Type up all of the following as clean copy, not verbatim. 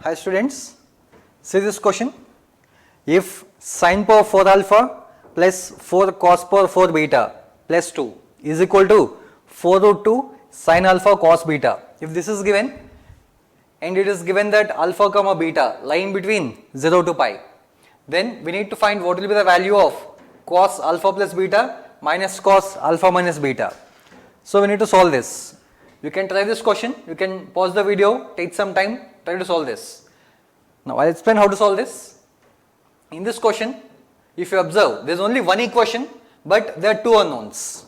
Hi students, see this question. If sin power 4 alpha plus 4 cos power 4 beta plus 2 is equal to 4 root 2 sin alpha cos beta. If this is given and it is given that alpha comma beta lie in between 0 to pi, then we need to find what will be the value of cos alpha plus beta minus cos alpha minus beta. So we need to solve this. You can try this question, you can pause the video, take some time, try to solve this. Now I'll explain how to solve this. In this question, if you observe, there is only one equation, but there are two unknowns.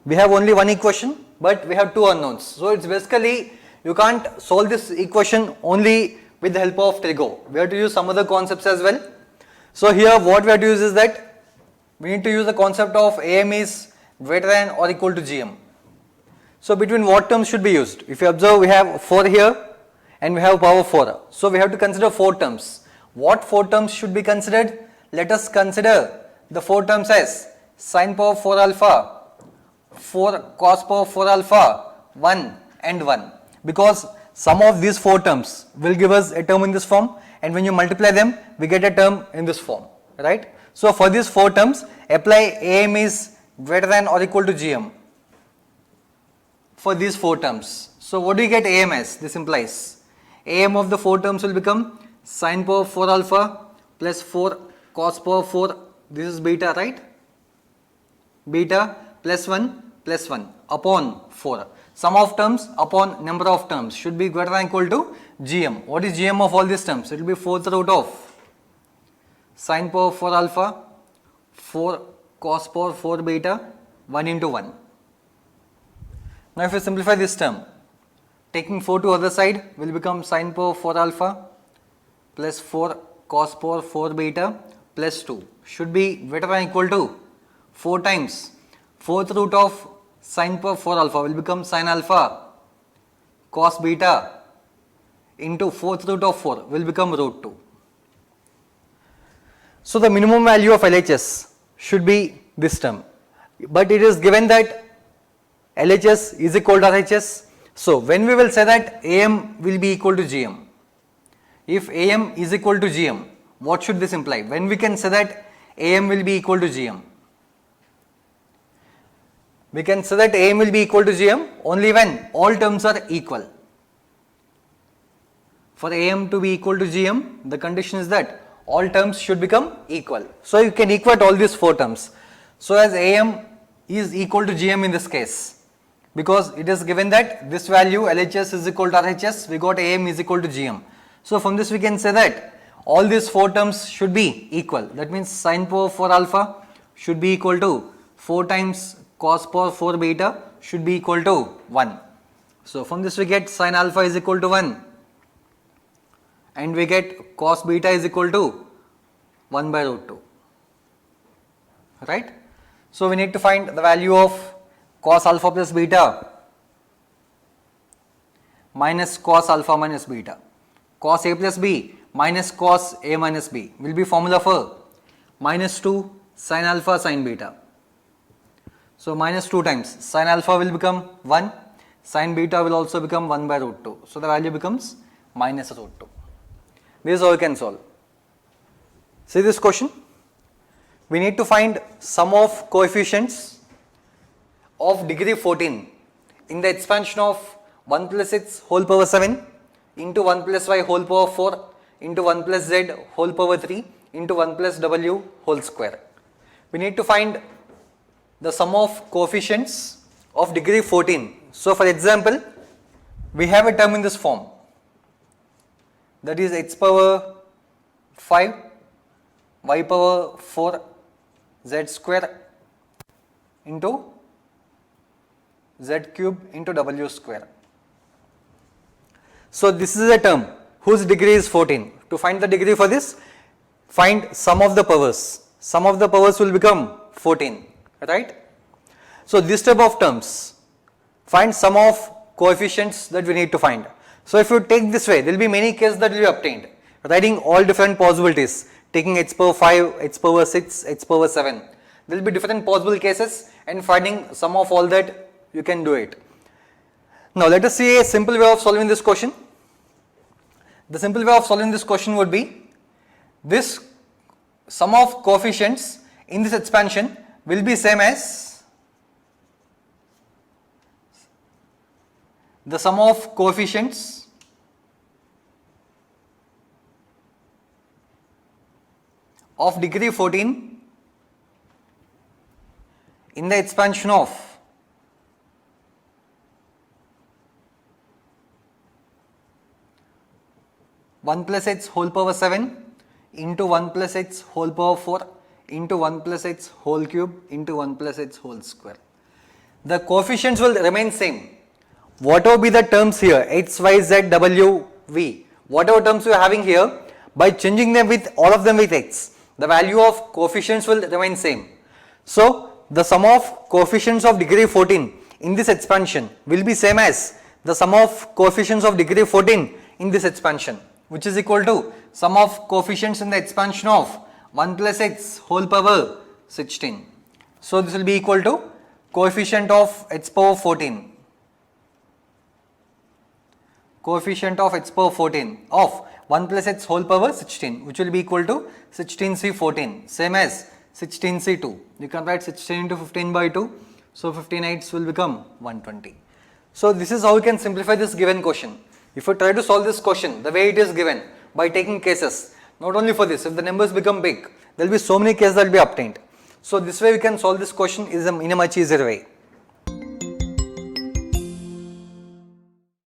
We have only one equation, but we have two unknowns. So it's basically, you can't solve this equation only with the help of trigo. We have to use some other concepts as well. So here what we have to use is that we need to use the concept of AM is greater than or equal to GM. So between what terms should be used? If you observe, we have 4 here and we have power 4. So we have to consider 4 terms. What 4 terms should be considered? Let us consider the 4 terms as sin power 4 alpha, 4 cos power 4 alpha, 1 and 1. Because sum of these 4 terms will give us a term in this form, and when you multiply them, we get a term in this form, right? So for these 4 terms, apply AM is greater than or equal to GM. For these 4 terms. So what do you get AM as? This implies AM of the 4 terms will become sin power 4 alpha plus 4 cos power 4, this is beta, right? Beta plus 1 upon 4. Sum of terms upon number of terms should be greater than or equal to GM. What is GM of all these terms? It will be 4th root of sin power 4 alpha, 4 cos power 4 beta, 1 into 1. Now if you simplify this term, taking 4 to other side will become sin power 4 alpha plus 4 cos power 4 beta plus 2 should be greater than or equal to 4 times 4th root of sin power 4 alpha will become sin alpha cos beta into 4th root of 4 will become root 2. So the minimum value of LHS should be this term, but it is given that LHS is equal to RHS. So when we will say that AM will be equal to GM, if AM is equal to GM, what should this imply? When we can say that AM will be equal to GM? We can say that AM will be equal to GM only when all terms are equal. For AM to be equal to GM, the condition is that all terms should become equal. So you can equate all these 4 terms. So as AM is equal to GM in this case, because it is given that this value LHS is equal to RHS, we got AM is equal to GM. So from this we can say that all these 4 terms should be equal. That means sin power 4 alpha should be equal to 4 times cos power 4 beta should be equal to 1. So from this we get sin alpha is equal to 1 and we get cos beta is equal to 1 by root 2, right? So we need to find the value of cos alpha plus beta minus cos alpha minus beta. Cos A plus B minus cos A minus B will be formula for minus 2 sin alpha sin beta. So minus 2 times sin alpha will become 1, sin beta will also become 1 by root 2. So the value becomes minus root 2. This is how we can solve. See this question. We need to find sum of coefficients of degree 14 in the expansion of 1 plus x whole power 7 into 1 plus y whole power 4 into 1 plus z whole power 3 into 1 plus w whole square. We need to find the sum of coefficients of degree 14. So for example, we have a term in this form, that is x power 5 y power 4 z square into z cube into w square. So this is a term whose degree is 14. To find the degree for this, find sum of the powers. Sum of the powers will become 14, right? So this type of terms, find sum of coefficients that we need to find. So if you take this way, there will be many cases that will be obtained, writing all different possibilities, taking x power 5, x power 6, x power 7. There will be different possible cases, and finding sum of all that, you can do it. Now let us see a simple way of solving this question. The simple way of solving this question would be, this sum of coefficients in this expansion will be same as the sum of coefficients of degree 14 in the expansion of 1 plus h whole power 7 into 1 plus h whole power 4 into 1 plus h whole cube into 1 plus h whole square. The coefficients will remain same. Whatever be the terms here, x, y, z, w, v, whatever terms you are having here, by changing them with all of them with x, the value of coefficients will remain same. So, the sum of coefficients of degree 14 in this expansion will be same as the sum of coefficients of degree 14 in this expansion, which is equal to sum of coefficients in the expansion of 1 plus x whole power 16. So, this will be equal to coefficient of x power 14. Coefficient of x power 14 of 1 plus x whole power 16, which will be equal to 16c14, same as 16c2. You can write 16 into 15 by 2, so 15 eighths will become 120. So this is how you can simplify this given question. If you try to solve this question the way it is given by taking cases, not only for this, if the numbers become big, there will be so many cases that will be obtained. So this way we can solve this question in a much easier way.